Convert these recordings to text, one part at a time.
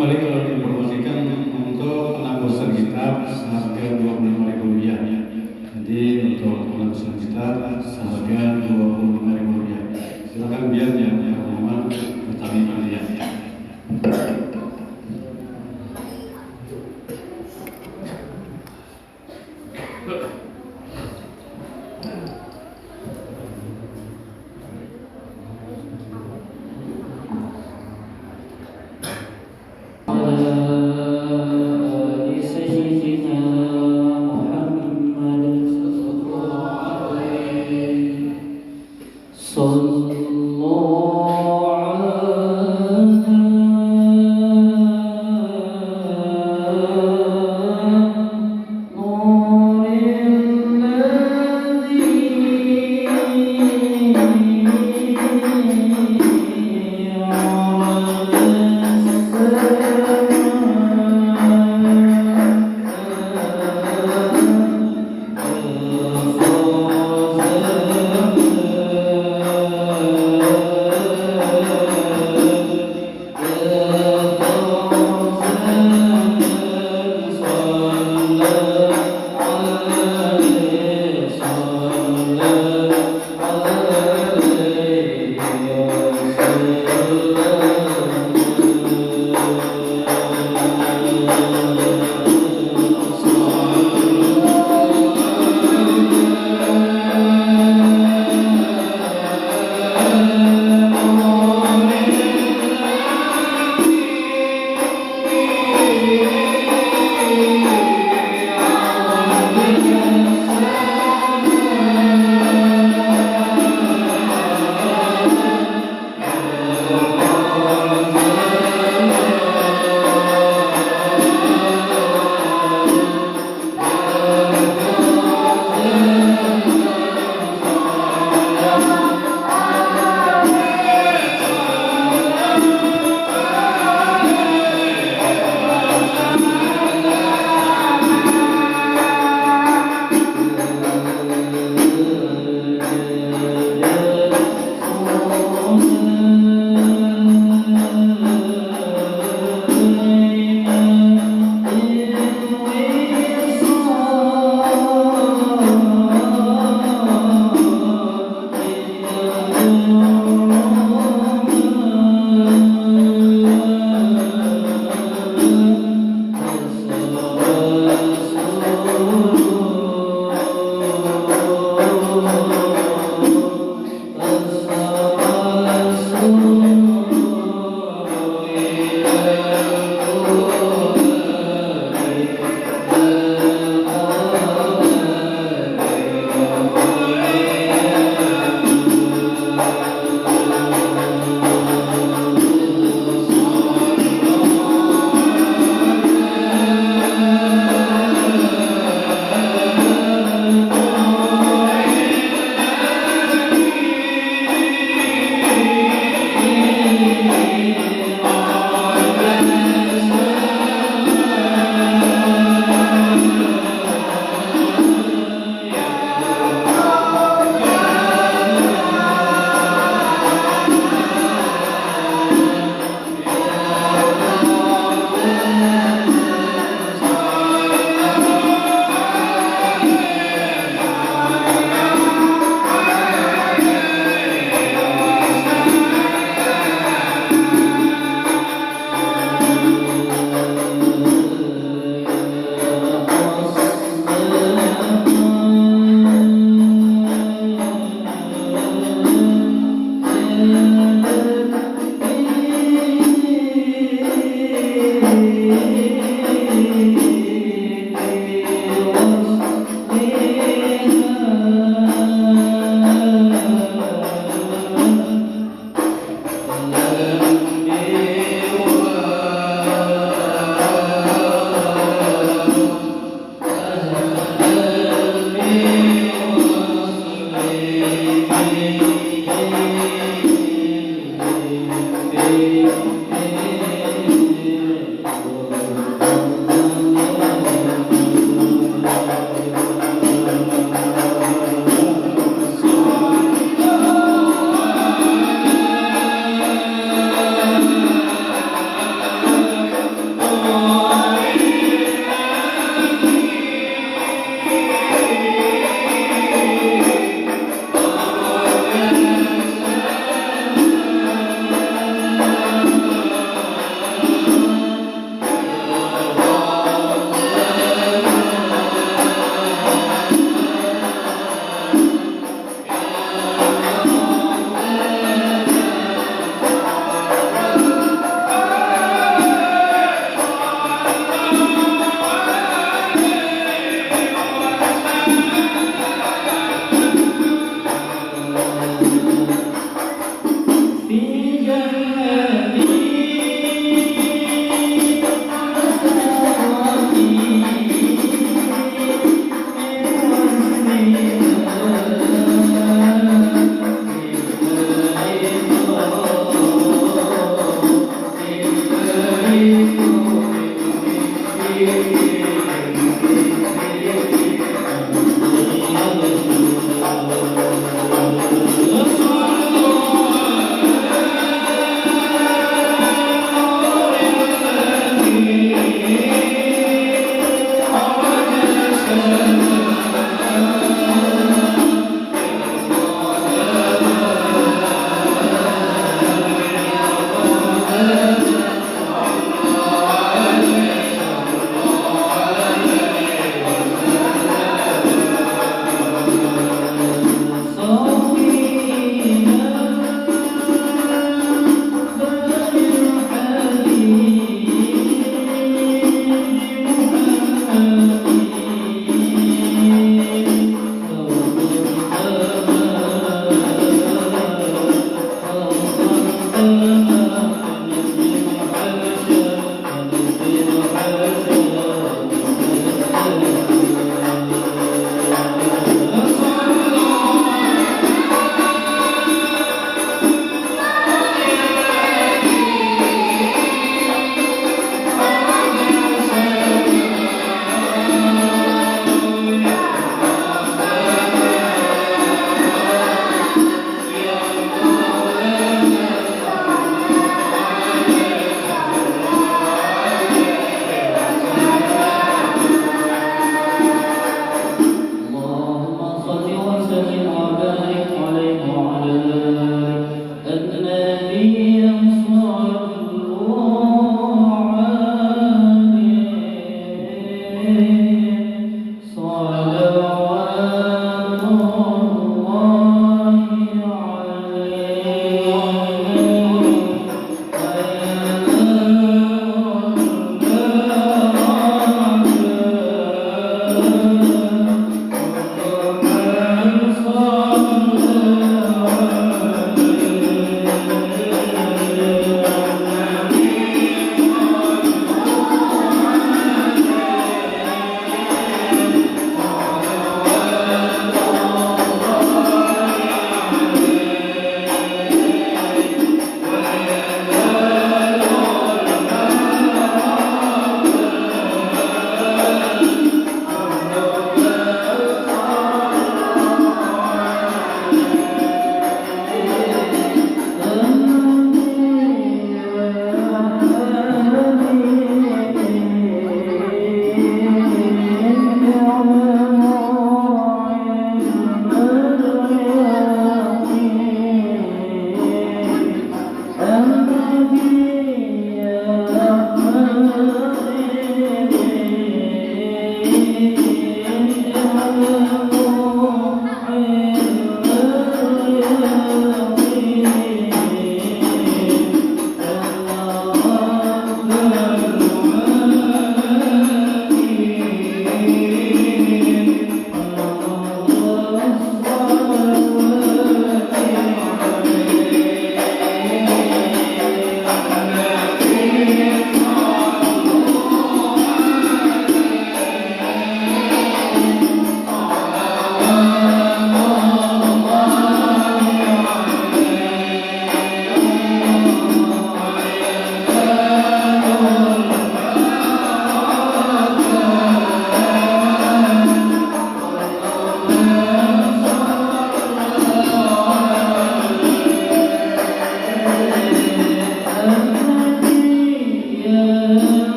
kembali kalau diinformasikan untuk penabusan kitab seharga Rp25.000. Jadi untuk penabusan kitab seharga Rp25.000. Silakan biar yang terhormat bertanya kalian.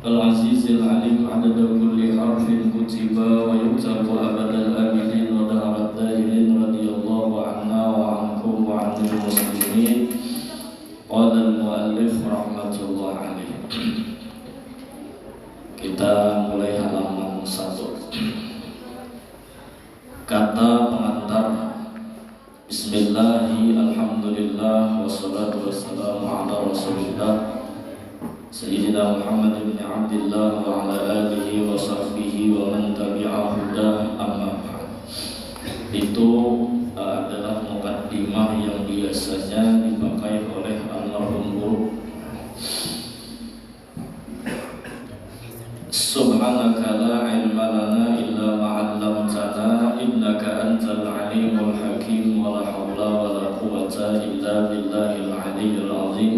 العزيز العليم عدد كل حرف كتب ويكتب أبد الأبد Kata pengantar. Bismillahi, alhamdulillah, wassalatu wassalamu ala rasulillah Sayyidina Muhammad bin Abdillah wa ala alihi wa sahbihi wa man tabi'ah hudah, amma ba'd. Itu adalah mukaddimah yang biasanya dipakai oleh almarhum guru. Subhanaka la ilma lana illa ma'allamtana innaka antal alimul hakim wa la hawla wa la quwwata illa billahil aliyyil azim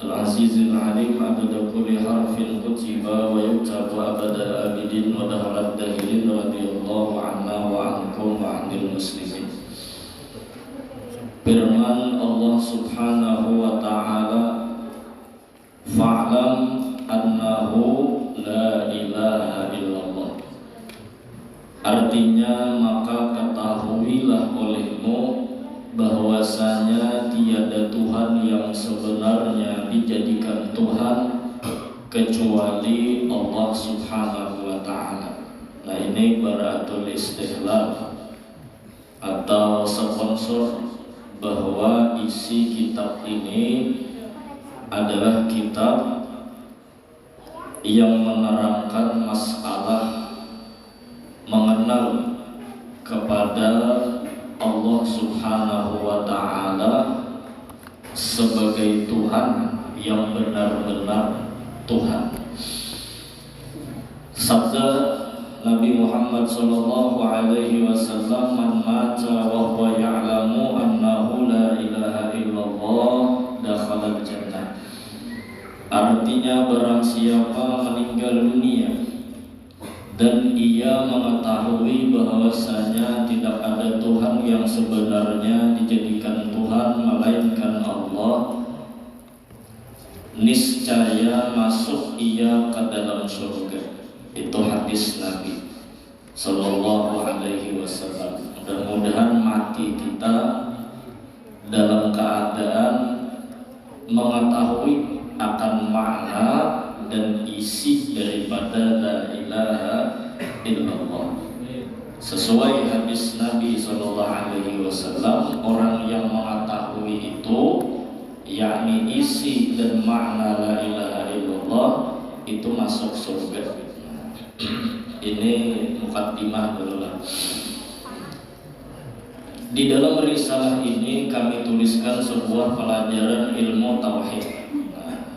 al-azizil alim abada kulli harfin kutiba wa yuktabu abada abidin wa dahalat dahilin radiyallahu anna wa ankum wa anil muslimin. Firman Allah subhanahu wa ta'ala, fa'lam annahu la ilaha illallah. Artinya, maka ketahuilah olehmu bahwasanya tiada Tuhan yang sebenarnya dijadikan Tuhan kecuali Allah subhanahu wa ta'ala. Nah, ini baratul istihlal atau sponsor bahwa isi kitab ini adalah kitab yang menerangkan masalah mengenal kepada Allah subhanahu wa ta'ala sebagai Tuhan yang benar-benar Tuhan. Sabda Nabi Muhammad sallallahu alaihi wasallam, man mata wa huwa ya'lamu annahu la ilaha illallah dakhala jannah. Artinya, barang siapa meninggal dunia dan ia mengetahui bahwasanya tidak ada Tuhan yang sebenarnya dijadikan Tuhan melainkan Allah, niscaya masuk ia ke dalam surga. Itu hadis Nabi sallallahu alaihi wasallam. Mudah-mudahan mati kita dalam keadaan mengetahui akan makna dan isi daripada la ilaha illallah. Sesuai hadis Nabi sallallahu alaihi wasallam, orang yang mengetahui itu, yakni isi dan makna la ilaha illallah, itu masuk surga. Ini mukaddimah dulu lah. Di dalam risalah ini kami tuliskan sebuah pelajaran ilmu tauhid.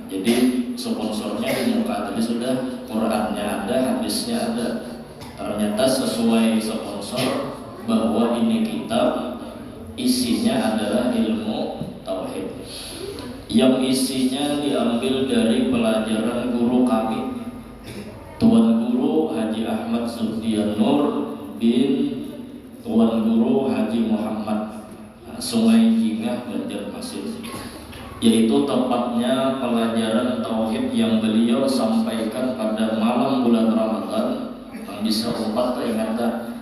Jadi sponsornya di muka tadi sudah, Qurannya ada, hadisnya ada. Ternyata sesuai sponsor bahwa ini kitab isinya adalah ilmu tauhid. Yang isinya diambil dari pelajaran guru kami, Tuan Guru Haji Ahmad Zuhdian Nur bin Tuan Guru Haji Muhammad Sungai Jingah, Banjarmasin. Yaitu tepatnya pelajaran tauhid yang beliau sampaikan pada malam bulan Ramadan. Yang bisa umat ingatan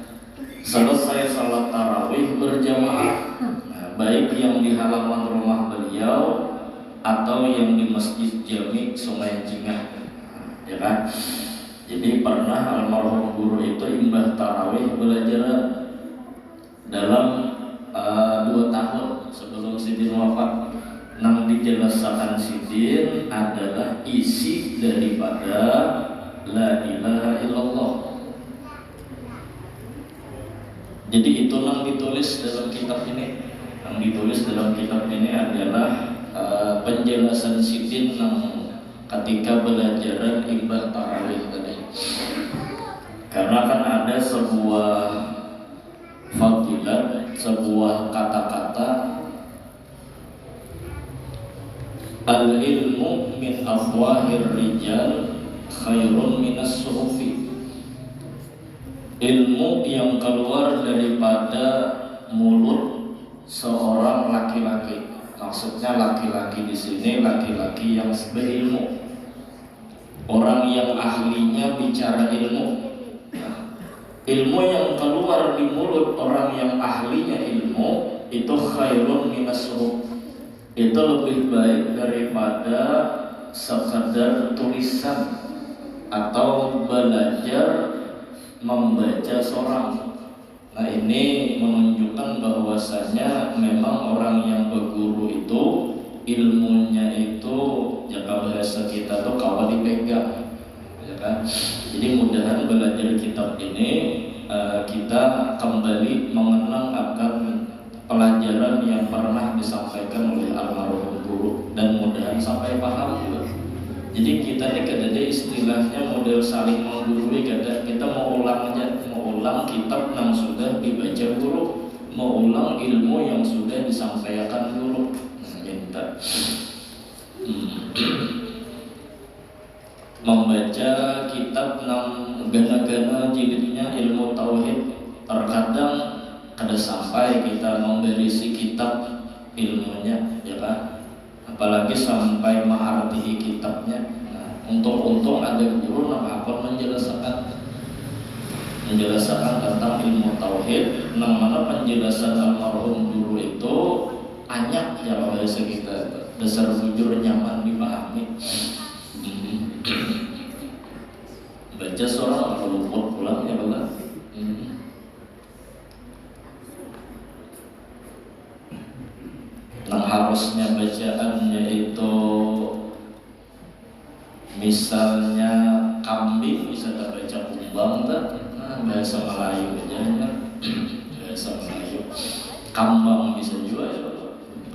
selesai salat tarawih berjamaah, baik yang di halaman rumah beliau atau yang di Masjid Jami Sungai Jingah, ya kan? Jadi pernah almarhum guru itu imbah tarawih belajar dalam 2 tahun sebelum Sidin wafat. Yang dijelaskan Sidin adalah isi daripada la ilaha illallah. Jadi itu yang ditulis dalam kitab ini. Yang ditulis dalam kitab ini adalah penjelasan Sidin yang ketika belajaran imbah tarawih tadi. Karena kan ada sebuah fadilat, sebuah kata-kata, al-ilmu min afwahir rijal khairun minas suhufi. Ilmu yang keluar daripada mulut seorang laki-laki. Maksudnya laki-laki di sini laki-laki yang berilmu. Orang yang ahlinya bicara ilmu. Ilmu yang keluar di mulut orang yang ahlinya ilmu itu khairun minas suhufi. Itu lebih baik daripada sekadar tulisan atau belajar membaca seorang. Nah, ini menunjukkan bahwasanya memang orang yang berguru itu ilmunya itu jika bahasa kita tuh kawan dipegang, ya kan? Jadi mudahan belajar kitab ini kita kembali mengenang akan pelajaran yang pernah disampaikan oleh almarhum guru dan mudahan sampai paham juga. Jadi kita ini kadang istilahnya model saling menggurui, kadang kita mau ulang aja, mau ulang kitab yang sudah dibaca guru, mau ulang ilmu yang sudah disampaikan guru. Minta membaca kitab gana-gana jilidnya ilmu tauhid, terkadang kada sampai kita memberisi kitab ilmunya, ya kan? Apalagi sampai mengarti kitabnya. Nah, untung ada guru yang akan menjelaskan tentang ilmu tauhid, yang mana penjelasan almarhum guru itu banyak ya bahasa kita, dasar jujur nyaman dipahami. Baca seorang kalau luput pulang ya benar. Nah, harusnya bacaannya itu misalnya kambing bisa tak baca kumbang tak? Nah, bahasa Melayu aja kan? Bahasa Melayu kambang bisa juga ya,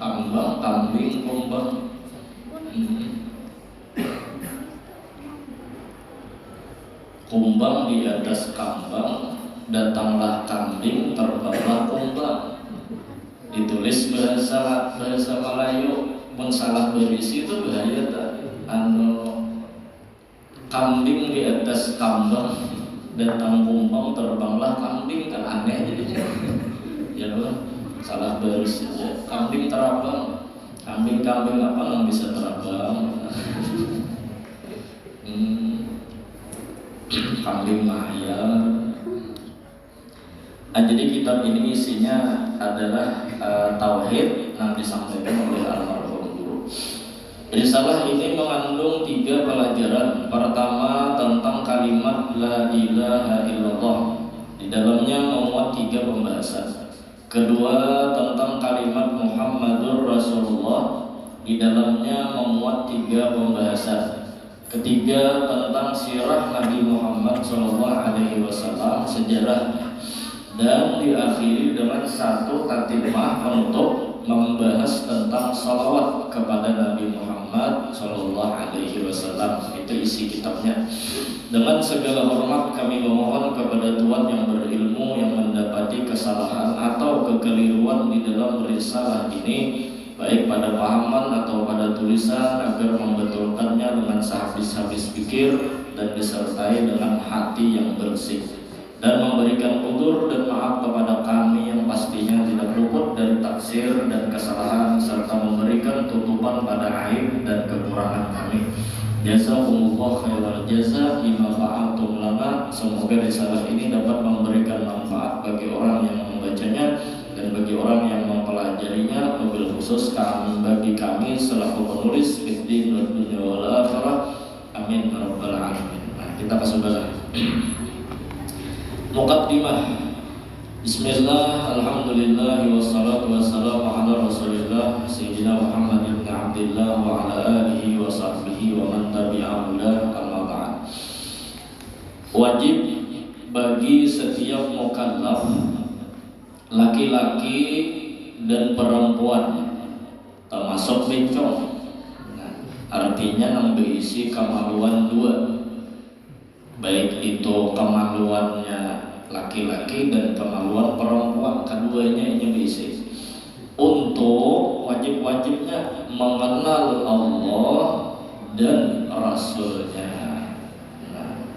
kambang, kambing, kumbang. Kumbang di atas kambang, datanglah kambing, terbanglah kumbang. Ditulis bahasa Melayu, pun salah berisi itu bahaya tak? Kambing di atas kambang, datang kumbang, terbanglah kambing, kan aneh jadinya. Ya loh, salah berisi aja. Kambing terbang, kambing apa yang bisa terbang? Kambing mahayal. Nah, jadi kitab ini isinya adalah tauhid yang disampaikan oleh almarhum guru. Risalah ini mengandung 3 pelajaran. Pertama tentang kalimat la ilaha illallah. Di dalamnya memuat 3 pembahasan. Kedua tentang kalimat Muhammadur Rasulullah. Di dalamnya memuat 3 pembahasan. Ketiga tentang sirah Nabi Muhammad SAW, sejarahnya. Dan diakhiri dengan 1 tatimah untuk membahas tentang salawat kepada Nabi Muhammad SAW. Itu isi kitabnya. Dengan segala hormat kami memohon kepada Tuhan yang berilmu, yang mendapati kesalahan atau kekeliruan di dalam risalah ini, baik pada pahaman atau pada tulisan, agar membetulkannya dengan sehabis-habis pikir dan disertai dengan hati yang bersih, dan memberikan udzur dan maaf kepada kami yang pastinya tidak luput dari taksir dan kesalahan, serta memberikan tutupan pada aib dan kekurangan kami. Jazakumullah khairal jaza bima fa'altum lana. Semoga risalah ini dapat memberikan manfaat bagi orang yang membacanya dan bagi orang yang mempelajarinya, wabil khusus bagi kami selaku penulis fid dunya wal akhirah. Amin ya rabbal alamin. Nah, kita kasih Muqaddimah. Bismillah, alhamdulillah, wassalatu wassalamu ala rasulillah Sayyidina Muhammad ibn Abdillah wa ala alihi wa sahbihi wa man tabi'ahu amma ba'd. Wajib bagi setiap mukallaf, laki-laki dan perempuan, termasuk bencong. Nah, artinya yang berisi kemaluan 2, baik itu kemaluannya laki-laki dan kemaluan perempuan, keduanya ini berisi. Untuk wajib-wajibnya mengenal Allah dan Rasulnya. Nah,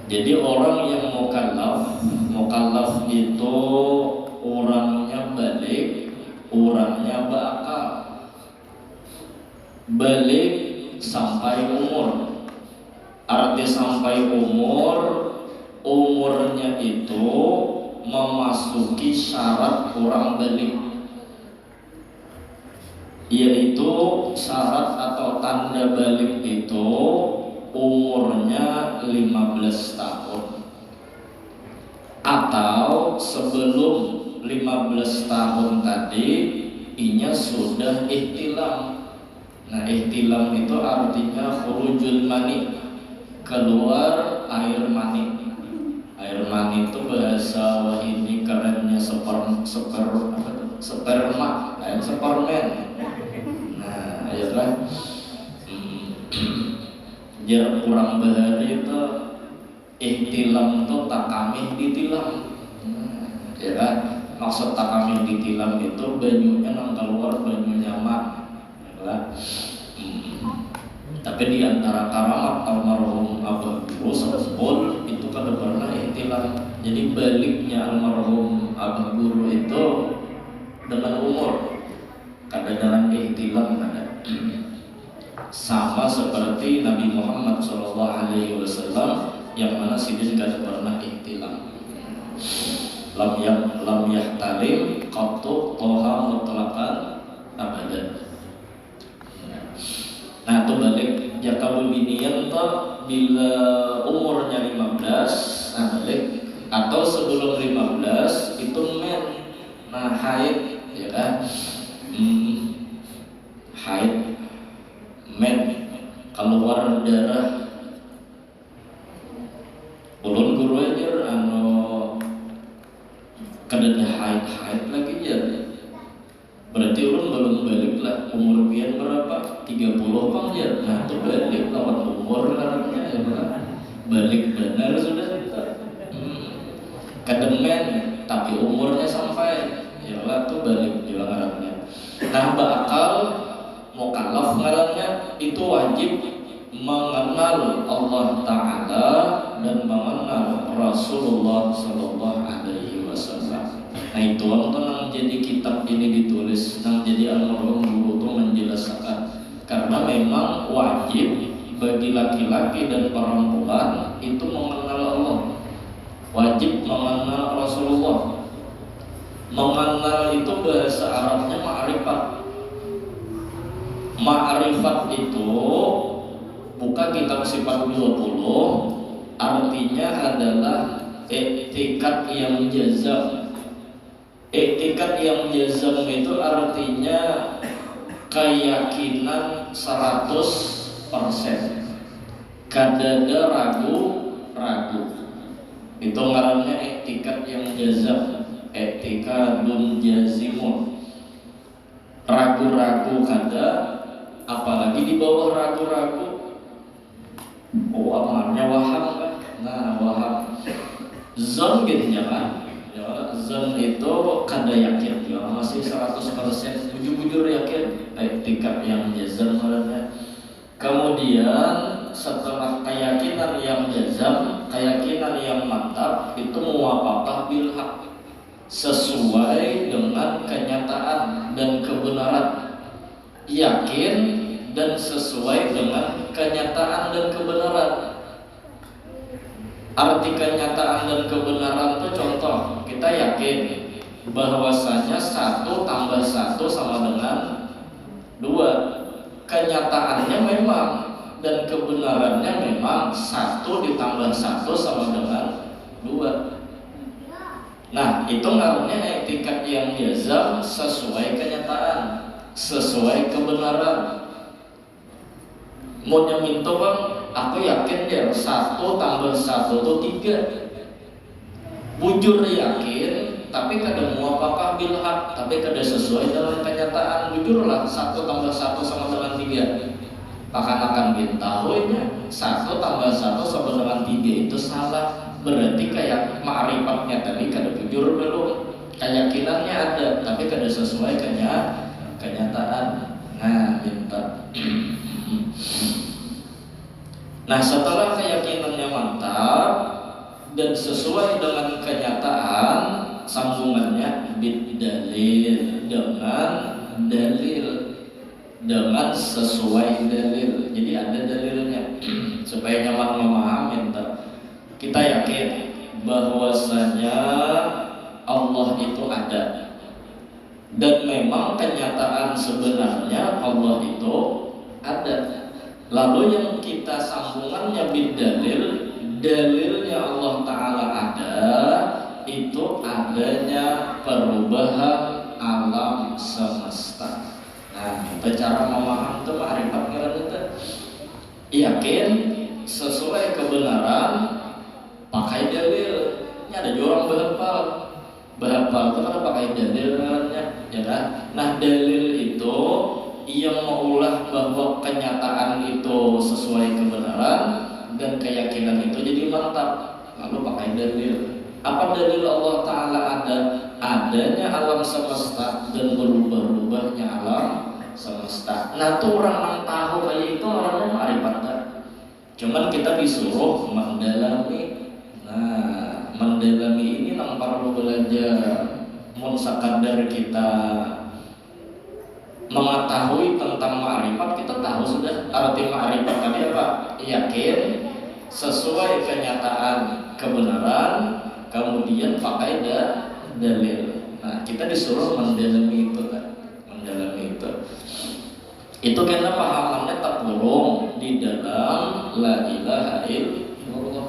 jadi orang yang mukallaf itu orangnya balik, orangnya bakal balik sampai umur. Arti sampai umurnya itu memasuki syarat orang balik, yaitu syarat atau tanda balik itu umurnya 15 tahun atau sebelum 15 tahun tadi inya sudah ihtilam. Nah, ihtilam itu artinya khurujul mani, keluar air mani. Air mani itu bahasa Wahindi kerennya sperma, spermen. Nah, ya kan? Ya kurang bahari itu ihtilam itu takamih ditilam. Ya kan? Maksud takamih ditilam itu banyunya nang keluar banyu nyaman. Ya kan? Tapi di antara karamat almarhum Abah Guru Sabul itu kan pernah ihtilam. Jadi baliknya almarhum Abah Guru itu dengan umur, kadang-kadang ihtilam ada. Sama seperti Nabi Muhammad SAW yang mana sidin gak pernah ihtilam. Lam yahtalim qattu toha mutlaqan abadan. Nah itu balik ya kalau binian tuh bila umurnya 15, nah balik atau sebelum 15 itu men, nah haid ya kan, haid men keluar darah. Ulun guru aja kadang haid lagi ya. Berarti ulun belum balik lah, umur pian berapa? 30 kan ya. Nah itu balik lawan umur karena ya balik benar sudah kita. Kadang men tapi umurnya sampai ya lah tuh balik juga ngarannya. Nah bakal mukallaf ngarannya itu wajib mengenal Allah Ta'ala dan mengenal Rasulullah Sallallahu Alaihi Wasallam. Nah itu waktu nang jadi kitab ini ditulis, nang jadi almarhum guru itu menjelaskan karena memang wajib bagi laki-laki dan perempuan itu mengenal Allah, wajib mengenal Rasulullah. Mengenal itu bahasa Arabnya ma'rifat. Ma'rifat itu buka kitab sifat 20 artinya adalah etikat yang jazam. Etikat yang jazam itu artinya keyakinan 100%. Kadada ragu-ragu. Itu ngarannya etikat yang jazam. Etikadun jazimun. Ragu-ragu kada, apalagi di bawah ragu-ragu. Oh amalnya waham kan? Nah waham zon gitu jangan ya, zon itu kada yakin ya, masih 100% bujur-bujur yakin etikat yang jazam maksudnya. Kemudian setelah keyakinan yang jazam, keyakinan yang mantap itu muwafaqah bil haq, sesuai dengan kenyataan dan kebenaran. Yakin dan sesuai dengan kenyataan dan kebenaran. Arti kenyataan dan kebenaran itu contoh, kita yakin bahwasanya 1 tambah 1 sama dengan 2. Kenyataannya memang dan kebenarannya memang 1 ditambah 1 sama dengan 2. Nah itu namanya etikat yang jazam sesuai kenyataan, sesuai kebenaran. Mau nyaminto bang, aku yakin dia 1 tambah 1 itu 3. Bujur yakin, tapi kada muwafaqah bil haq, tapi kada sesuai dengan kenyataan. Bujurlah 1 tambah 1 sama dengan 3. Akan bintahunya 1 tambah 1 sama dengan 3 itu salah. Berarti kayak ma'rifatnya tadi kada bujur belum. Keyakinannya ada, tapi kada sesuai kenyataan. Nah, minta. Nah setelah keyakinannya mantap dan sesuai dengan kenyataan, sambungannya bid-dalil, dengan dalil, dengan sesuai dalil. Jadi ada dalilnya supaya nyaman memahami. Kita yakin bahwasanya Allah itu ada dan memang kenyataan sebenarnya Allah itu ada. Lalu yang kita sambungannya bid dalil, dalilnya Allah Ta'ala ada, itu adanya perubahan alam semesta. Nah, kita cara memahami itu ma'rifat ngaran itu yakin sesuai kebenaran pakai dalil. Ini ada orang berhafal itu kan pakai dalil ngarannya, ya kan? Nah, dalil itu yang mengulah bahwa kenyataan itu sesuai kebenaran dan keyakinan itu jadi mantap, lalu pakai dalil. Apa dalil Allah Ta'ala adanya alam semesta dan berubah-ubahnya alam semesta. Nah, tuh orang yang tahu kayak itu orangnya ma'rifat. Cuman kita disuruh mendalami. Nah, mendalami ini nang perlu belajar. Mun sakadar kita mengetahui tentang ma'rifat, kita tahu sudah arti ma'rifat tadi apa? Yakin sesuai kenyataan kebenaran, kemudian pakai dalil. Nah, kita disuruh mendalami itu kan, mendalami itu. Itu karena pahamannya terkurung di dalam la ilaha illallah.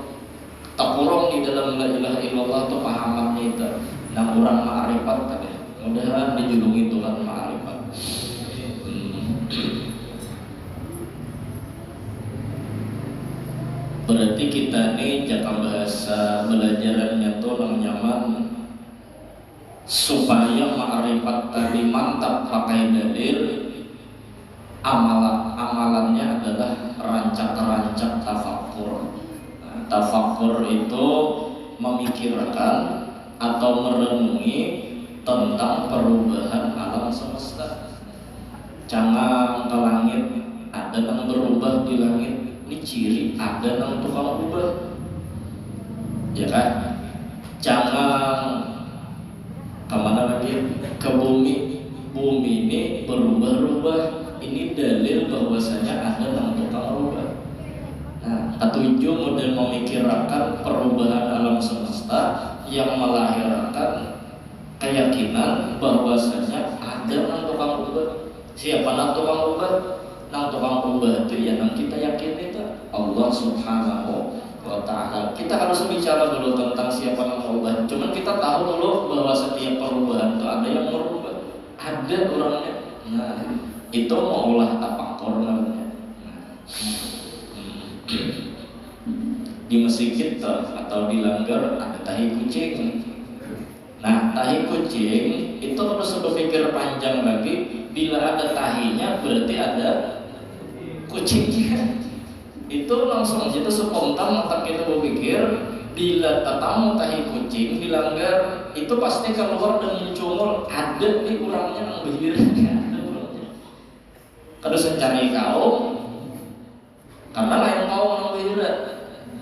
Terkurung di dalam la ilaha illallah itu pahamannya itu. Nah, orang ma'rifat tadi. Mudah-mudahan dijulungi Tuhan ma'rifat. Berarti kita ini jaka bahasa belajarannya tuh nyaman supaya ma'rifat tadi mantap pakai dalil. Amalannya adalah rancak-rancak tafakkur. Nah, tafakkur itu memikirkan atau merenungi tentang perubahan alam semesta. Jangan ke langit ada yang berubah di langit. Ini ciri ada yang tukang ubah, ya kan? Jangan kemana lagi? Ke bumi. Bumi ini berubah-ubah. Ini dalil bahwasanya ada yang tukang ubah. Nah, ketujuh model memikirkan perubahan alam semesta yang melahirkan keyakinan bahwasanya ada yang tukang ubah. Siapa yang tukang ubah? Yang tukang ubah itu ya yang kita yakin itu Allah Subhanahu wa Ta'ala. Kita harus bicara dulu tentang siapa yang merubah. Cuman kita tahu dulu bahwa setiap perubahan itu ada yang merubah. Ada orangnya. Nah, itu mengolah tafakkur namanya. Di masjid kita atau di langgar ada tahi kucing. Nah, tahi kucing itu harus berpikir panjang lagi. Bila ada tahinya berarti ada kucingnya. Itu langsung itu spontan otak kita berpikir bila tetamu tahi kucing di langgar itu pasti keluar dan mencungul ada nih orangnya yang behirnya. Terus mencari kaum karena lain kaum yang behira,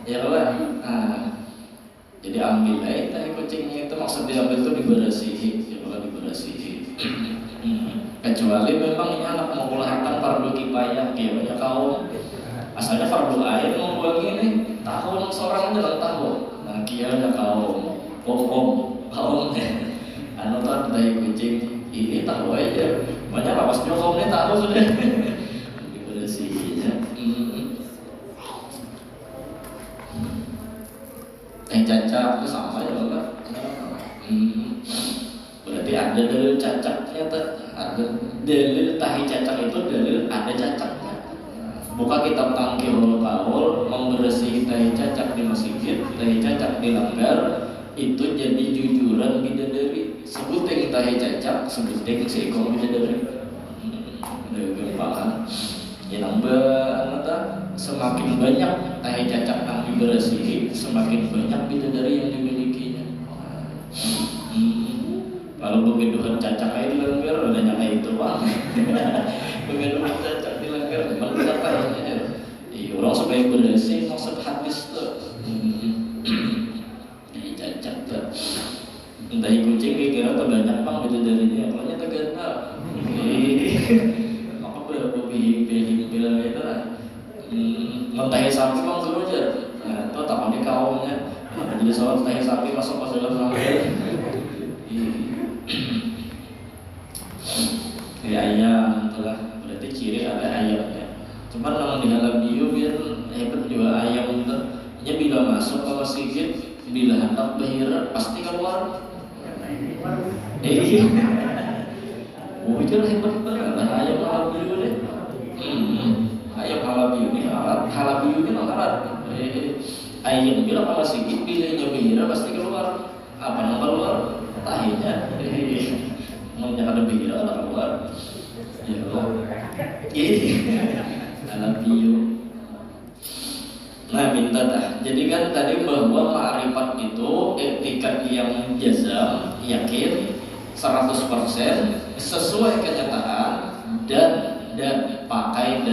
ya kan? Nah, jadi ambil aja tahi kucingnya itu maksud diambil itu diberasihi, ya kalau diberasihi. Kecuali memang ini anak mau melahirkan fardu kifayah, ya banyak kaum. Asalnya fardu ain mau buang ini tahun seorang jalan tahun. Nah, kia ada kaum kaumnya. Anu tuh tahi kucing ini tahu aja. Banyak lapas kaumnya tahu sudah. Diberasihinya. Yang cacat itu sama ya Allah. Berarti ada dalil cacatnya, ada dalil tahi cacat itu dalil ada cacatnya. Buka kitab Tangkihul Qaul membersihi tahi cacat di masjid, tahi cacat di langgar itu jadi jujuran bidadari. Sebuting tahi cacat, sebuting seekor bidadari. Udah gampang. Ya nambah semakin banyak tahi cacat yang dibersihi, semakin banyak bidadari yang dimilikinya. Kalau begitu cacat kayak di langgar, udah nyala itu bang. Begitu cacat di langgar, mana tahinya? Iya orang supaya bersih, maksud hadis tuh. Tahi cacat tuh. Tahi kucing kira tuh banyak bang bidadarinya, pokoknya terkenal. Maka berapa bilang itu lah. Mentahi sapi bang suruh aja. Nah, itu tak di kaumnya. Jadi soal tahi sapi masuk ke dalam langgar. Kayak ayam telah berarti ciri ada ayamnya. Cuman kalau di alam biu biar hebat juga ayam itu. Hanya bila masuk ke masjid, bila hendak bahira pasti keluar Oh itu lah hebat banget. Ayam halabiu deh. Ayam halabiu ini halabiu ini harat. Ayam bila kalau sedikit pilihnya bihira pasti keluar. Apa yang keluar? Tahinya. Mau jangan ada bihira keluar. Ya Allah. Halabiu. Nah minta dah. Jadi kan tadi bahwa ma'rifat itu etikat yang jazam, yakin 100% sesuai kenyataan dan pakai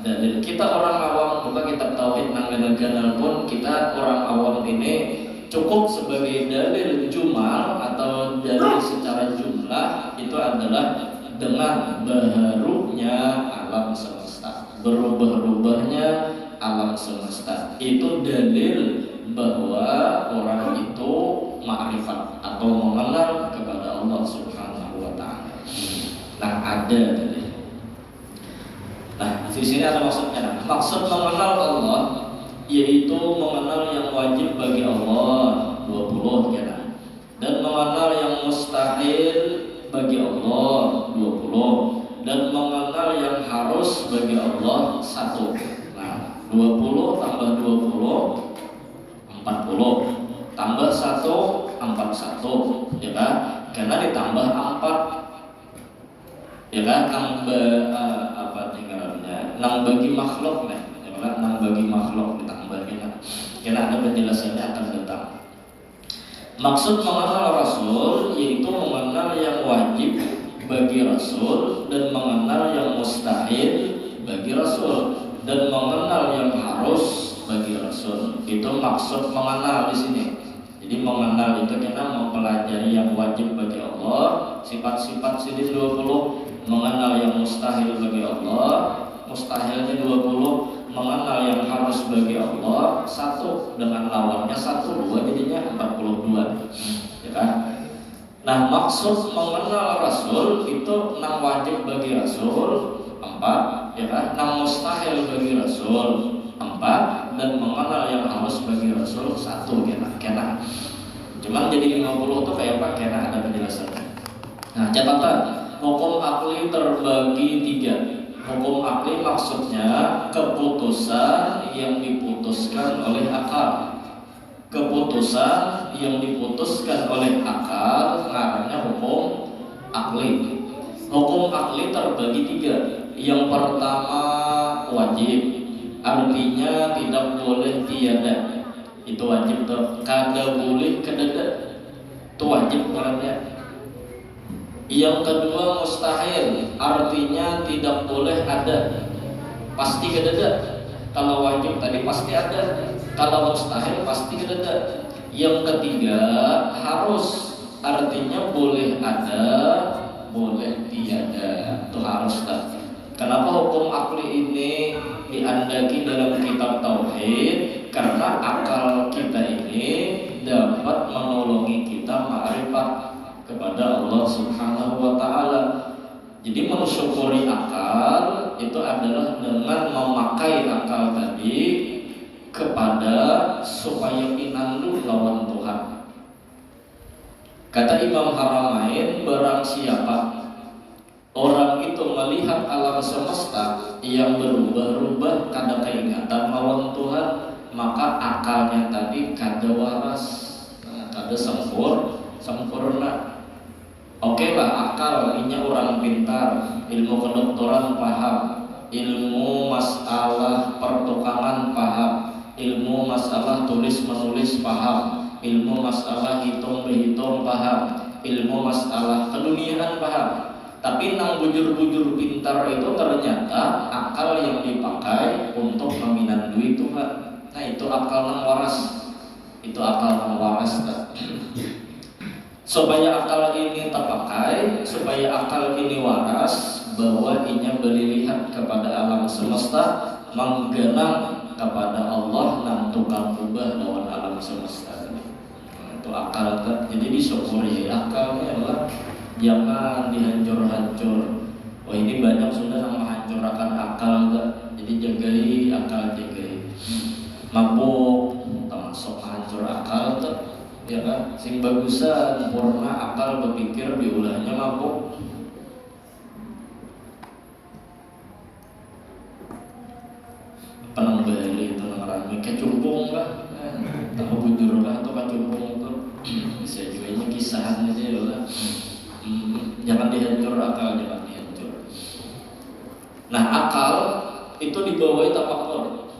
dalil. Kita orang awam buka kitab tauhid nanggan-nanggan pun kita orang awam ini cukup sebagai dalil jumal atau dalil secara jumlah itu adalah dengan baharunya alam semesta, berubah-ubahnya alam semesta. Itu dalil bahwa orang itu ma'rifat atau mengenal kepada Allah Subhanahu wa taala. Nah, ada dalil. Nah, di sini ada maksudnya. Maksud mengenal Allah yaitu mengenal yang wajib bagi Allah 20 ya. Dan mengenal yang mustahil bagi Allah 20 dan mengenal yang harus bagi Allah 1. 20 tambah 20 40 tambah 1 41 ya kan, karena ditambah 4 ya kan, apa tinggalnya 6 bagi makhluk nih ya kan, 6 bagi makhluk ditambahnya karena ada penjelasannya akan datang. Maksud mengenal Rasul yaitu mengenal yang wajib bagi Rasul dan mengenal yang mustahil bagi Rasul dan mengenal yang harus bagi Rasul. Itu maksud mengenal di sini. Jadi mengenal itu kita mempelajari yang wajib bagi Allah, sifat-sifat sini 20, mengenal yang mustahil bagi Allah, mustahilnya 20, mengenal yang harus bagi Allah 1 dengan lawannya 1, 2 jadinya 42. Ya kan? Nah, maksud mengenal Rasul itu 6 wajib bagi Rasul 4, ya kan? 6 mustahil bagi Rasul 4 dan mengenal yang harus bagi Rasul 1 kena. Cuman jadi 50 itu kayak apa? Kena ada penjelasannya. Nah, catatan hukum akli terbagi 3. Hukum akli maksudnya keputusan yang diputuskan oleh akal. Keputusan yang diputuskan oleh akal namanya hukum akli. Hukum akli terbagi 3. Yang pertama wajib, artinya tidak boleh tiada. Itu wajib tuh. Kada boleh kedada. Itu wajib orangnya. Yang kedua mustahil, artinya tidak boleh ada. Pasti kedada. Kalau wajib tadi pasti ada. Kalau mustahil pasti kedada. Yang ketiga harus, artinya boleh ada, boleh tiada. Itu harus tak. Kenapa hukum akli ini diandaki dalam kitab tauhid? Karena akal kita ini dapat menolongi kita ma'rifat kepada Allah Subhanahu wa taala. Jadi mensyukuri akal itu adalah dengan memakai akal tadi kepada supaya pinandu lawan Tuhan. Kata Imam Haramain, barang siapa orang itu melihat alam semesta yang berubah-ubah kada keingatan lawan Tuhan, maka akalnya tadi kada waras, kada sempurna. Oke lah, akal ini orang pintar, ilmu kedokteran paham, ilmu masalah pertukangan paham, ilmu masalah tulis menulis paham, ilmu masalah hitung berhitung paham, ilmu masalah keduniaan paham. Tapi nang bujur-bujur pintar itu ternyata akal yang dipakai untuk meminandui Tuhan. Nah itu akal nang waras. Itu akal nang waras. Supaya akal ini terpakai, supaya akal ini waras, bahwa inya berlihat kepada alam semesta, menggenang kepada Allah nang tukang ubah lawan alam semesta. Itu akal. Jadi disyukuri akalnya adalah jangan dihancur-hancur. Oh ini banyak sudah yang menghancurkan akal. Jadi jagai akal, jagai mabuk termasuk menghancur akal. ya kan? Sing bagusan purna akal berpikir diulahnya mabuk. Penang Bali itu ngarami kecumpung lah, tahu bujur lah atau kecumpung itu bisa juga ini kisahan aja ya lah. Jangan dihancur akal, jangan dihancur. Nah akal itu dibawahi tafakkur.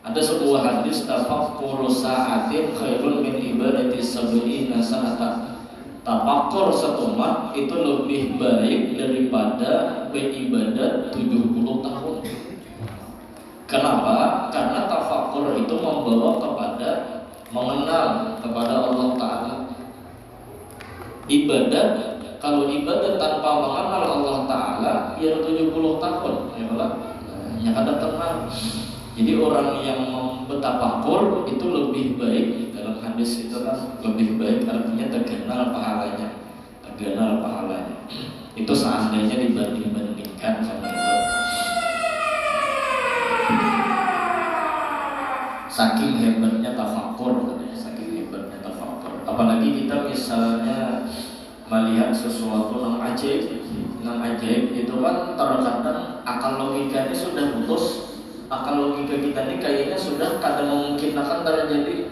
Ada sebuah hadis tafakkuru sa'atin khairun min ibadati sab'ina sanatan. Tafakkur satu mat itu lebih baik daripada beribadat 70 tahun. Kenapa? Karena tafakkur itu membawa kepada mengenal kepada Allah Ta'ala. Ibadat, kalau ibadat tanpa mengenal Allah Ta'ala ya 70 tahun ya Allah. Yang ada tenang. Jadi orang yang bertafakkur itu lebih baik. Dalam hadis itu kan lebih baik, artinya terkenal pahalanya. Terkenal pahalanya. Itu seandainya dibanding-bandingkan sama itu. Saking hebatnya tafakkur, saking hebatnya tafakkur. Apalagi kita misalnya melihat sesuatu yang ajaib itu kan terkadang akal logika ini sudah putus. Akal logika kita ini kayaknya sudah kadang memungkinkan terjadi.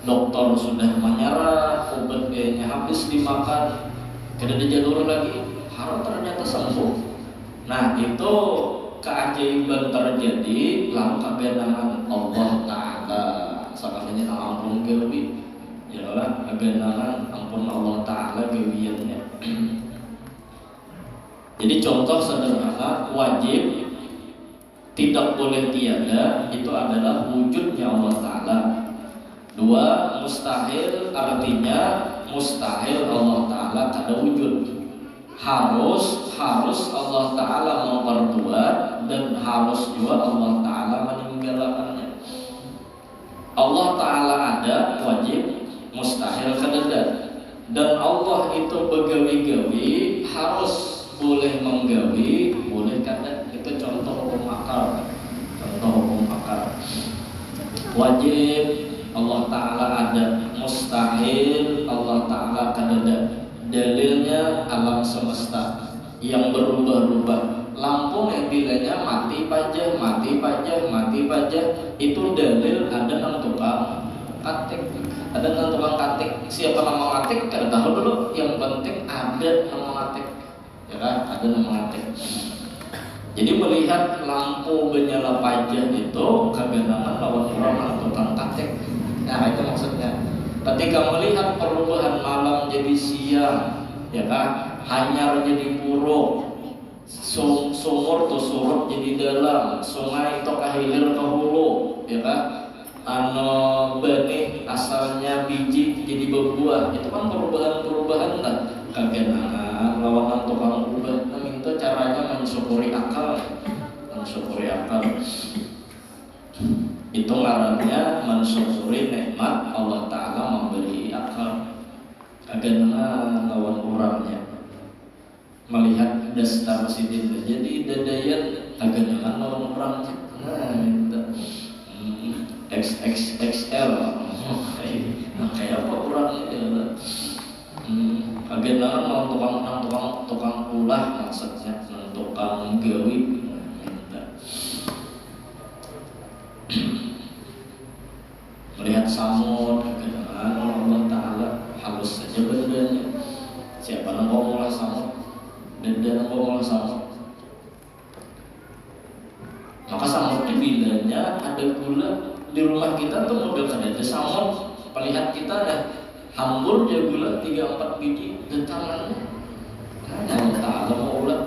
Dokter sudah menyerah, obat kayaknya habis dimakan, tidak ada jalur lagi, harus ternyata sembuh. Nah itu keajaiban terjadi lalu kegenangan Allah Ta'ala sakalanya ampun gawi ya Allah kegenangan ampun Allah Ta'ala gawiannya. Jadi contoh sederhana wajib tidak boleh tiada itu adalah wujudnya Allah Ta'ala. Dua, mustahil artinya mustahil Allah Ta'ala kada wujud. Harus Allah Ta'ala memperbuat dan harus juga Allah Ta'ala meninggalkannya. Allah Ta'ala ada wajib, mustahil kadada. Dan Allah itu begawi-gawi harus boleh menggawi, boleh kada. Itu contoh hukum akal. Contoh hukum akal. Wajib Allah Ta'ala ada, mustahil Allah Ta'ala kadada. Dalilnya alam semesta yang berubah-ubah. Lampu yang bilangnya mati pajah itu dalil ada nang tukang katik. Ada nang tukang katik. Siapa nama katik? Kada tahu dulu. Yang penting ada nama katik. Ya kan? Ada nama katik. Jadi melihat lampu menyala pajah itu kegenangan lawan orang tukang katik. Nah itu maksudnya. Ketika melihat perubahan malam jadi siang, ya kan, hanyar jadi buruk, sumur tuh surut jadi dalam, sungai itu kahilir ke hulu, ya kan, benih asalnya biji jadi berbuah, itu kan perubahan tak kegenangan lawan tukang ubah. Nah, itu caranya mensyukuri akal. Itu ngarannya mensyukuri nikmat Allah Ta'ala memberi akal. Kegenangan lawan orangnya melihat dasar sidin jadi dadayan kegenangan lawan orangnya. Nah itu XXXL kayak apa orangnya. Kegenangan lawan tukang ulah maksudnya, tukang gawi. Melihat samud kegenangan Allah Ta'ala halus saja badannya. Siapa yang mau ngolah samud? Dada mau ngolah samud. Maka samud itu bilanya ada gula di rumah kita tuh model kada ada samud. Melihat kita ada hambur dia gula 3-4 biji di tangannya. Allah Ta'ala mau ulat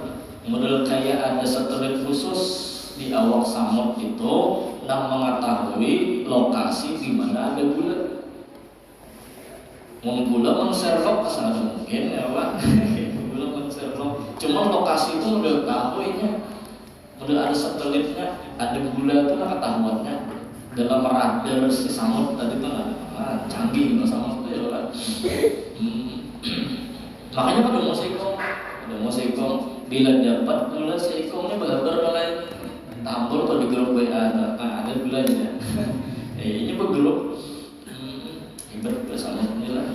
model kayak ada satelit khusus di awak samud itu yang mengetahui lokasi di mana ada gula. Gula menservok sangat mungkin ya Pak. Gula menservok. Cuma lokasi itu udah tahu ini. Udah ada satelitnya, ada gula itu ketahuannya. Dalam radar si samud tadi itu canggih samud itu ya Pak. Makanya pada mau seikong bila dapat gula seikongnya benar-benar lain. Tampur atau di grup WA ada gulanya. Ini bergrup. hebat samud inilah.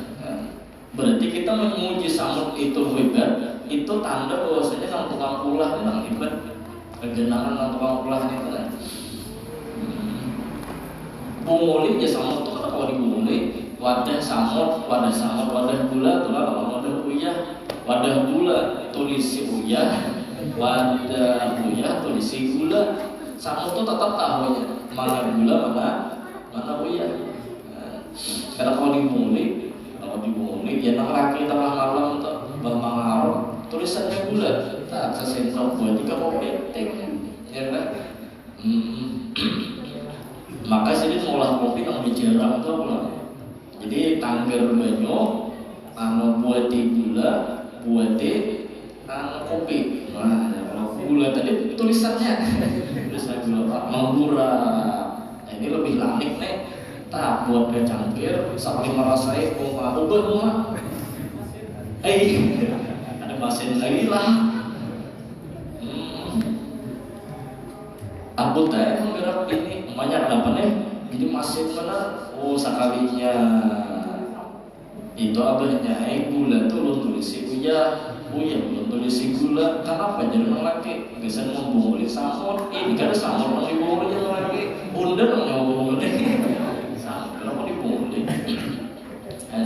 Berarti kita memuji samud itu hebat, itu tanda bahwasanya nang tukang ulah nang hebat, kegenangan nang tukang ulah itu kan. Bumuli ya samud itu kan kalau dibumuli wadah samud, wadah gula, tuh kalau wadah uyah, wadah gula tulisi uyah, wadah uyah tulisi gula. Samud itu tetap tahu aja mana gula mana uyah. Karena kalau dibumuli ya nang laki tengah malam tuh bermangarok tulisannya gula tak sesentok buat 3 kopi ya kan. Maka jadi ngolah kopi nang dijarang tuh pulang. Jadi tangger banyu anu buat gula buat anu kopi. Nah kalau gula tadi tulisan gula mengurang. Ini lebih lanik nih. Tak buat dia cangkir sampai merasai ubah rumah. Ada mesin lagi lah. Aku teh menggerak ini, banyak apa nih? Jadi mesin benar. Oh sekalinya itu abahnya gula tuh lu tulisi uyah belum tulisi gula. Kenapa jadi orang laki? Biasanya membunguli samur. Ini kan samur yang dibunguli orang laki. Bunda yang membunguli. Kenapa dipulih?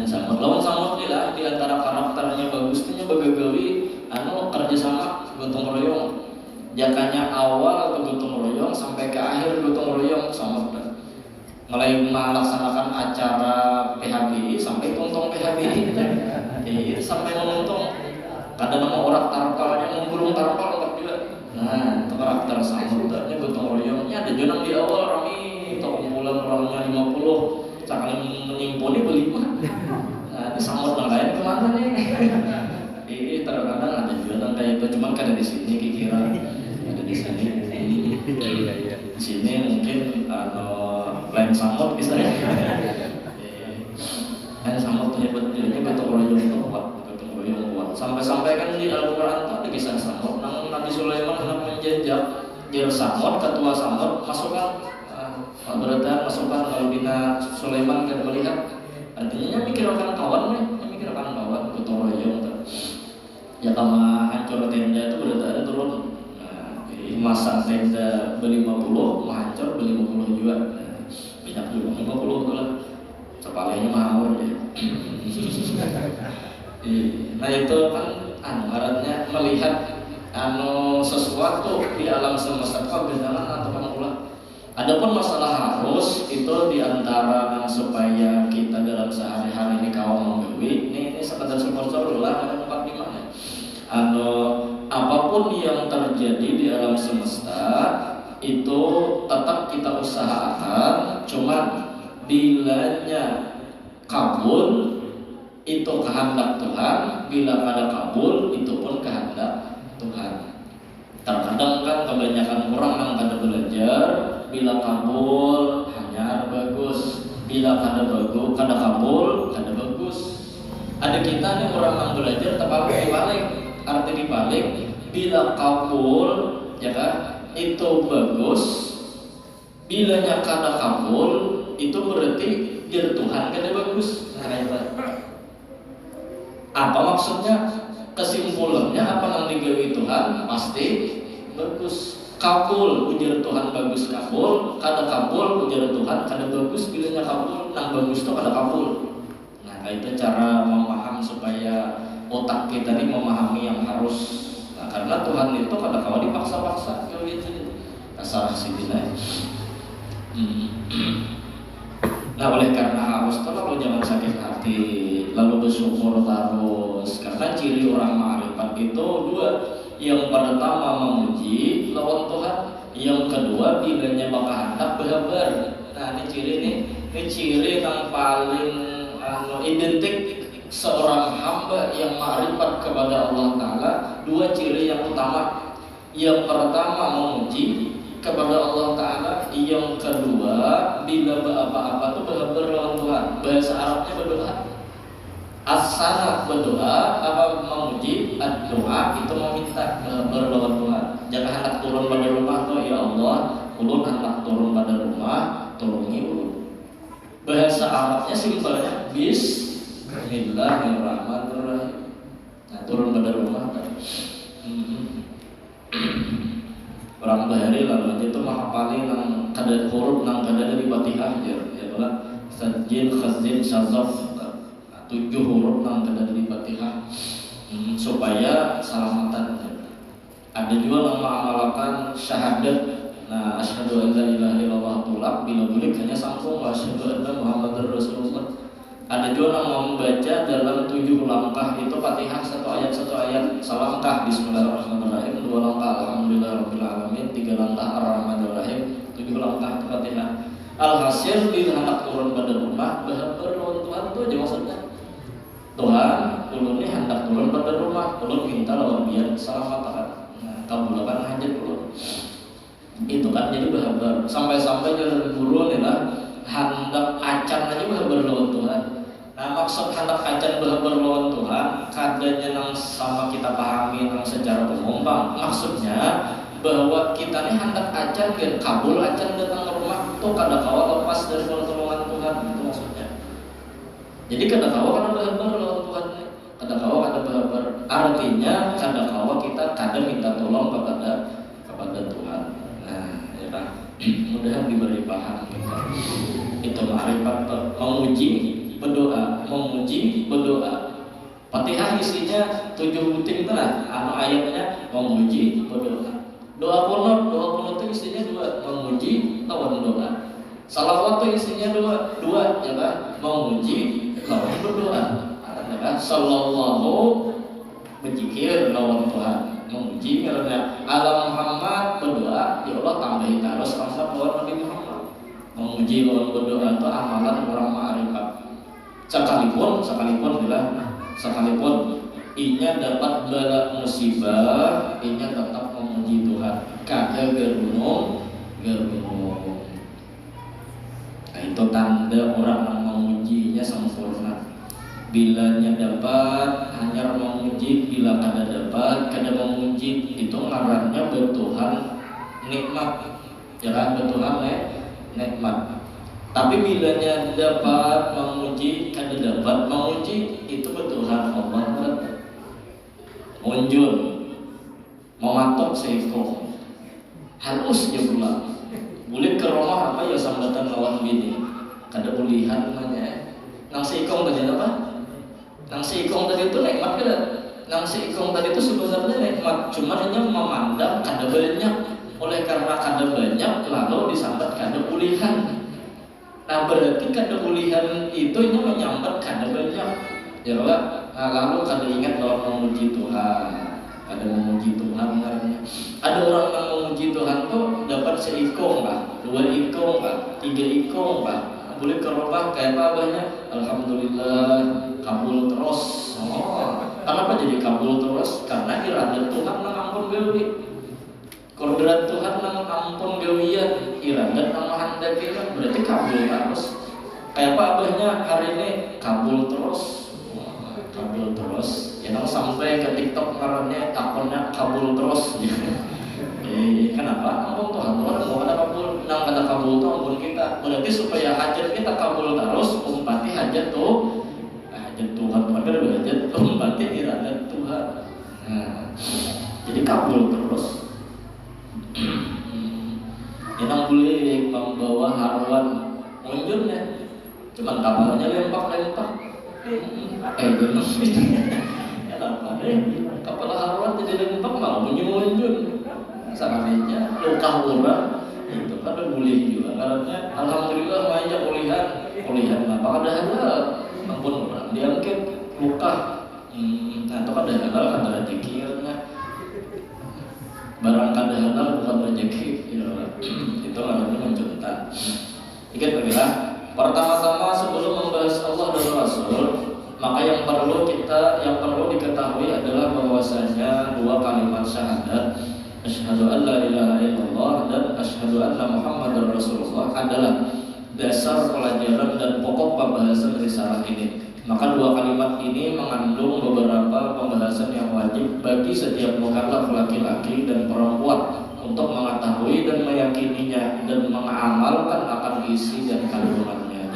Samud lawan samud ni lah di antara karakternya bagusnya bagagawi anu kerjasama gotong royong. Jakanya awal ke gotong royong sampai ke akhir gotong royong samud. Mulai melaksanakan acara PHBI sampai tuntung PHBI. Sampai menuntung. Kadang nama orang tarpalnya menggulung tarpal lengkap juga. Nah, itu karakter samudnya gotong royongnya ada jonang di awal rami. Kumpulan orangnya 50 saling menyimpuni berlima. Nah ini samud yang lain kemana nih? Ini terkadang ada juga kayak itu, cuman kan di sini kira ada di sini. Di sini mungkin lain samud bisa ya. Samud hebat ini gotong royong itu kuat, sampai kan di Al-Quran tadi kisah samud. Namun Nabi Sulaiman hendak menjajah jir samud, ketua samud masukkan. Berarti masukkan kalau bina Sulaiman kan melihat artinya mikirkan kawan mikirkan kawan gotong royong ya kama hancur tenda itu berarti ada turun. Nah, masa tenda ber-50 hancur ber-50 juga. Banyak juga 50 tuh lah. Kepalanya mahal ya. Nah itu kan ibaratnya melihat sesuatu di alam semesta kok berjalan atau pengulah. Adapun masalah harus itu diantara supaya kita dalam sehari-hari ini kaum menggawi ini sekedar sponsor lah ada 45 ya. Apapun yang terjadi di alam semesta itu tetap kita usahakan, cuman bilanya kabul itu kehendak Tuhan, bila ada kabul itu pun kehendak Tuhan. Terkadang kan kebanyakan orang yang kada belajar, bila kabul hanya bagus, bila kada bagus, kada kabul kada bagus. Ada kita nih orang yang belajar tapi dibalik, arti dibalik, bila kabul ya kan itu bagus, bilanya kada kabul itu berarti dir Tuhan kada bagus. Nah itu apa maksudnya? Kesimpulannya apa yang digawi Tuhan pasti bagus. Kabul ujar Tuhan bagus kabul, kada kabul ujar Tuhan kada bagus. Bilanya kabul nang bagus itu kada kabul. Nah itu cara memaham supaya otak kita ini memahami yang harus. Nah, karena Tuhan itu kada kawa dipaksa-paksa gitu. Asal sidina. Nah oleh karena harus kalau jangan sakit hati, lalu bersyukur terus. Karena ciri orang ma'rifat itu dua. Yang pertama memuji lawan Tuhan, yang kedua bilanya makahandak berhabar. Nah ini ciri yang paling identik seorang hamba yang ma'rifat kepada Allah Ta'ala. Dua ciri yang utama. Yang pertama memuji kepada Allah Ta'ala, yang kedua bila apa-apa itu berhabar lawan Tuhan. Bahasa Arabnya berdoa. As-sana berdoa, apa memuji, doa itu meminta berhabar lawan Tuhan. Jangan hendak turun pada rumah tuh ya Allah, ulun hendak turun pada rumah, tolongi ulun. Bahasa Arabnya simpelnya Bismillahirrahmanirrahim. Nah, turun pada rumah kan. Orang bahari lalu itu menghafali nang kada huruf nang kada dari Fatihah ya adalah sajin khazin syazaf 7 huruf nang kada dari Fatihah supaya selamatan. Ada juga yang mengamalkan syahadat. Nah, asyhadu an la ilaha illallah tulak bila boleh hanya sambung wa asyhadu anna muhammadar rasulullah. Ada juga yang membaca dalam 7 langkah itu Fatihah 1 ayat selangkah bismillahirrahmanirrahim, 2 langkah alhamdulillahirabbil alamin, 3 langkah arrahmanirrahim, 7 langkah Fatihah. Alhasil di hendak turun pada rumah bahagia Tuhan tuh aja maksudnya. Tuhan, ulun ini hendak turun pada rumah, ulun minta lawan biar selamat. Nah, kabulkan hajat ulun. Itu kan jadi bahagia sampai-sampai jalan guru nih lah hendak acan aja bahagia lawan Tuhan. Nah, maksud hendak acan bahagia lawan Tuhan kadanya nang sama kita pahami nang secara umum bang. Maksudnya bahwa kita ini hendak acan biar kabul acan datang ke rumah tuh kada kawa lepas dari pertolongan Tuhan, itu maksudnya. Jadi kada kawa kada bahagia lawan Tuhan, kada kawa kada bahagia. Artinya kada kawa kita kada minta tolong kepada Tuhan. Nah, ya kan. Mudah diberi paham kita. Itu ma'rifat memuji berdoa. Fatihah isinya 7 butir lah. Ayatnya memuji berdoa. Doa kunut itu isinya 2, memuji lawan doa. Salawat itu isinya 2 ya kan, memuji lawan berdoa. Ya kan, sallallahu berzikir lawan Tuhan, memuji karena ala Muhammad berdoa, ya Allah tambahin terus rasa lawan Nabi Muhammad. Memuji lawan berdoa itu amalan orang ma'rifat. Sekalipun inya dapat bala musibah, inya tetap memuji Tuhan. Kada gerunung. Nah, itu tanda orang yang memujinya sempurna. Bilanya dapat hanya memuji, bila kada dapat kada memuji, itu ngarannya bertuhan nikmat. Jangan bertuhan nikmat. Tapi bilanya dapat memuji, kada dapat memuji, itu bertuhan Allah. Munjul, mematok seiko, halusnya pula. Boleh ke rumah apa ya sambatan lawan bini, kada ulihan namanya. Nang seikong tadi apa? Nang seikong tadi itu nikmat kada? Nang seikong tadi itu sebenarnya nikmat, cuma hanya memandang kada banyak. Oleh karena kada banyak, lalu disambat kada ulihan. Nah, berarti kada ulihan itu menyambat kada banyak. Ya Allah, lalu kada ingat bahwa memuji Tuhan. Ada memuji Tuhan karena ada orang yang memuji Tuhan tuh dapat seikong lah, 2 ikong lah, 3 ikong lah. Boleh ke rumah kayak apa abahnya? Alhamdulillah kabul terus. Kenapa jadi kabul terus? Karena iradat Tuhan nang ampun gawi. Kodrat Tuhan nang ampun gawian, iradat nang handaki berarti kabul terus. Kayak apa abahnya hari ini kabul terus. Kabul terus, ya nang sampai ke TikTok karena akunnya kabul terus. Kenapa? Ampun Tuhan mau ada kabul, nang ada kabul tuh ampun kita. Berarti supaya hajat kita kabul terus, umpati hajat tuh, hajat Tuhan pada hajat umpati iradat Tuhan. Nah, jadi kabul terus. Yang boleh membawa haruan munjurnya, cuman kapalnya lempak. Benar. Ya apa deh? Kapal haruan jadi lempak malah munjur. Sangatnya luka orang itu kan boleh juga. Karena alhamdulillah banyak ulihan apa ada ampun orang diangkat luka. Atau kada halal kada rezekirnya. Barang kada halal bukan rezeki. Itu namanya mencontoh. Ingat bagilah. Pertama-tama sebelum membahas Allah dan Rasul, maka yang perlu diketahui adalah bahwasanya 2 kalimat syahadat, asyhadu an la ilaha illallah dan asyhadu anna muhammadar rasulullah adalah dasar pelajaran dan pokok pembahasan risalah ini. Maka 2 kalimat ini mengandung beberapa pembahasan yang wajib bagi setiap mukallaf laki-laki dan perempuan untuk mengetahui dan meyakininya dan mengamalkan akan isi dan kandungannya.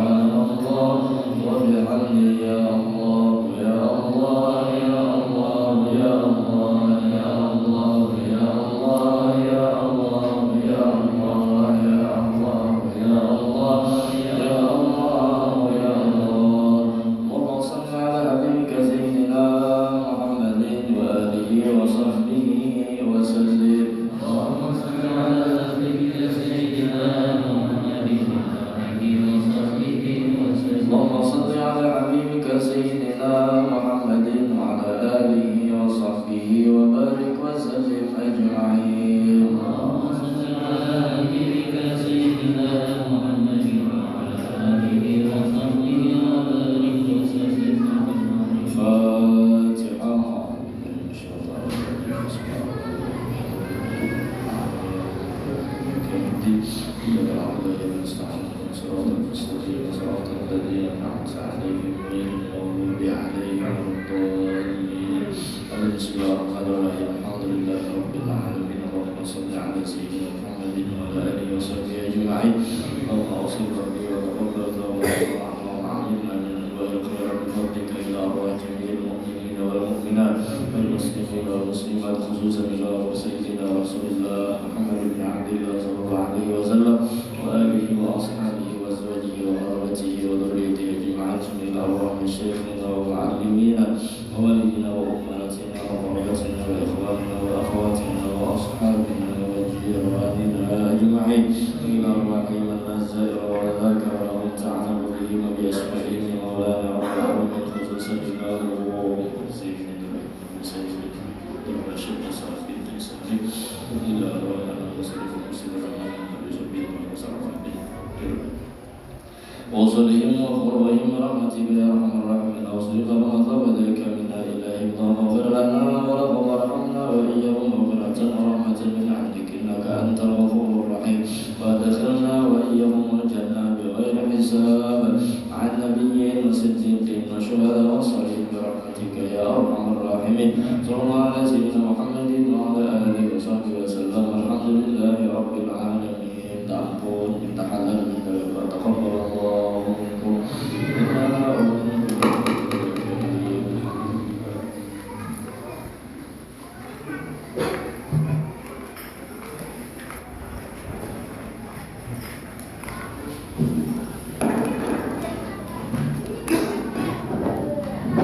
وإياك نستعين صراط المستقيم صراط الذين أنعمت عليهم غير المغضوب عليهم ولا الضالين. بسم الله الرحمن الرحيم الحمد لله رب العالمين اللهم صل على سيدنا محمد وعلى آله وصحبه أجمعين. اللهم أوصل ربي وتقبل توبتنا وعلمنا من أنواع الخير بفضلك إلى أرواح جميع المؤمنين والمؤمنات والمسلمين والمسلمات خصوصا إلى سيدنا رسول الله محمد بن عبد الله صلى الله عليه وسلم وآله وأصحابه وأزواجه وقرابته وذريته أجمعين من الأرواح شيخنا ومعلمينا ووالدنا وأمهاتنا وقرابتنا وإخواننا وأخواتنا وأصحابنا وجيراننا أجمعين إلى أرواح من نزل وذكر لهم تعالى بهم بأسمائهم مولانا رب العالمين خصوصا إلى سيدنا سيدنا الرشيد صاحب التنسيق إلى أرواح المسلمين وصلهم وقربهم برحمتك يا أرحم الراحمين أوصلك وما ذلك منا إلا إبطاء واغفر لنا ولهم وارحمنا وإياهم مغفرة ورحمة من عندك إنك أنت الغفور الرحيم وأدخلنا وإياهم الجنة بغير حساب عن نبيين وصديقين وشهداء وصالحين برحمتك يا أرحم الراحمين. صلى الله على سيدنا محمد وعلى آله وصحبه وسلم والحمد لله رب العالمين. تعبون تحلل منك وتقبل الله منكم إنا